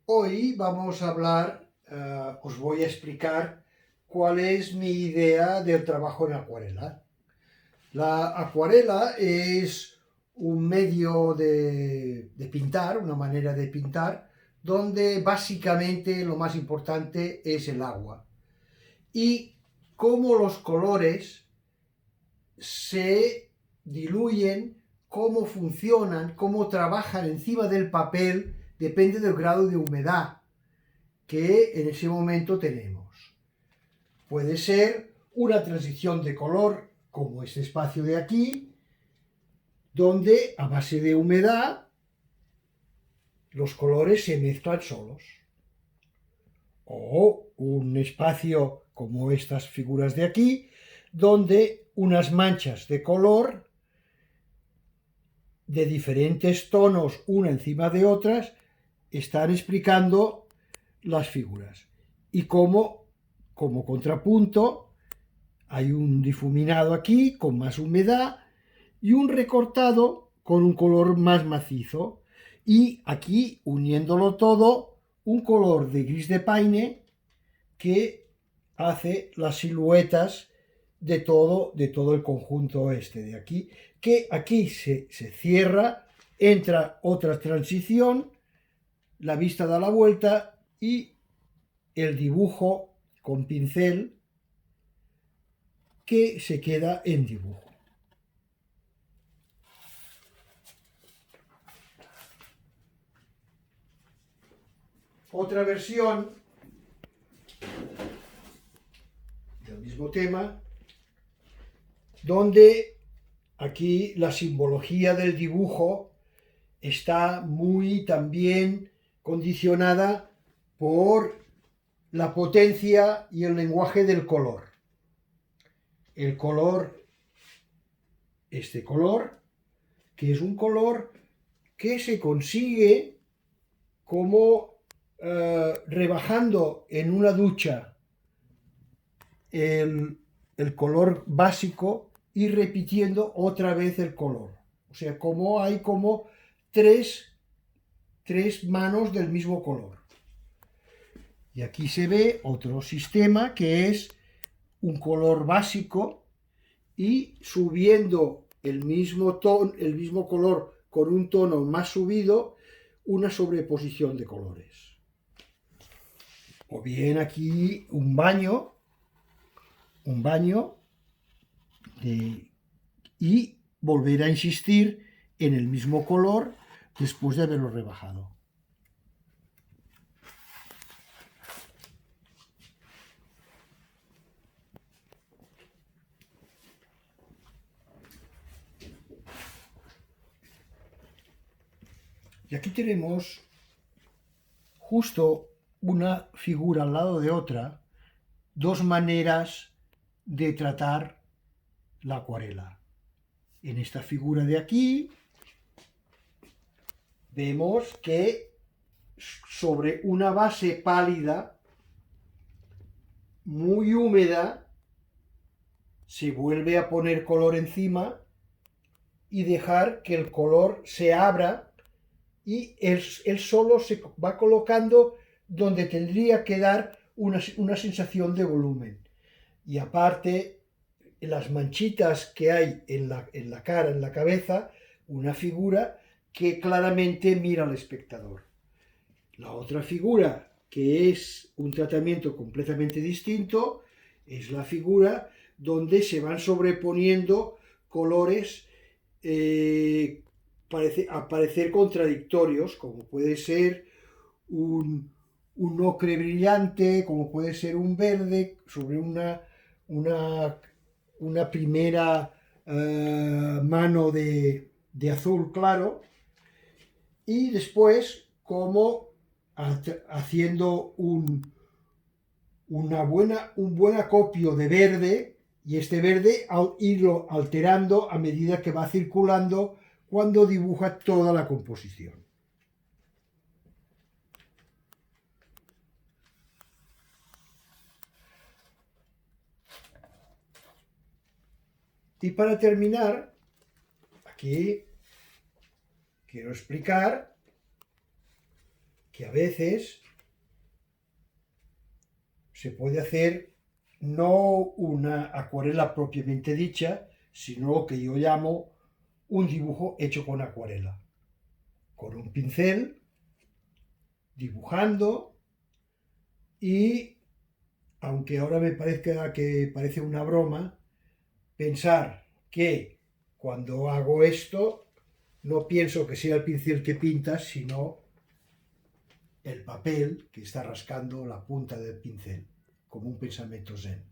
Hoy vamos a hablar, os voy a explicar cuál es mi idea del trabajo en acuarela. La acuarela es un medio de pintar, una manera de pintar, donde básicamente lo más importante es el agua. Y cómo los colores se diluyen, cómo funcionan, cómo trabajan encima del papel, depende del grado de humedad que en ese momento tenemos. Puede ser una transición de color, como este espacio de aquí, donde a base de humedad los colores se mezclan solos. O un espacio como estas figuras de aquí, donde unas manchas de color de diferentes tonos, una encima de otras, están explicando las figuras. Y como contrapunto, hay un difuminado aquí con más humedad y un recortado con un color más macizo. Y aquí, uniéndolo todo, un color de gris de paine que hace las siluetas de todo el conjunto este de aquí, que aquí se cierra, entra otra transición, la vista da la vuelta y el dibujo con pincel que se queda en dibujo. Otra versión del mismo tema, donde aquí la simbología del dibujo está muy también condicionada por la potencia y el lenguaje del color. El color, este color, que es un color que se consigue como rebajando en una ducha el color básico y repitiendo otra vez el color. O sea, como hay como tres manos del mismo color. Y aquí se ve otro sistema que es un color básico y subiendo el mismo color con un tono más subido, una sobreposición de colores. O bien aquí un baño y volver a insistir en el mismo color después de haberlo rebajado. Y aquí tenemos justo una figura al lado de otra, dos maneras de tratar la acuarela. En esta figura de aquí vemos que sobre una base pálida, muy húmeda, se vuelve a poner color encima y dejar que el color se abra y él solo se va colocando donde tendría que dar una sensación de volumen. Y aparte, las manchitas que hay en la cara, en la cabeza, una figura que claramente mira al espectador. La otra figura, que es un tratamiento completamente distinto, es la figura donde se van sobreponiendo colores a parecer contradictorios, como puede ser un ocre brillante, como puede ser un verde, sobre una primera mano de azul claro, y después como haciendo un buen acopio de verde, y este verde al irlo alterando a medida que va circulando cuando dibuja toda la composición. Y para terminar, aquí quiero explicar que a veces se puede hacer no una acuarela propiamente dicha, sino lo que yo llamo un dibujo hecho con acuarela, con un pincel, dibujando, y aunque ahora me parezca que parece una broma, pensar que cuando hago esto no pienso que sea el pincel que pinta, sino el papel que está rascando la punta del pincel, como un pensamiento zen.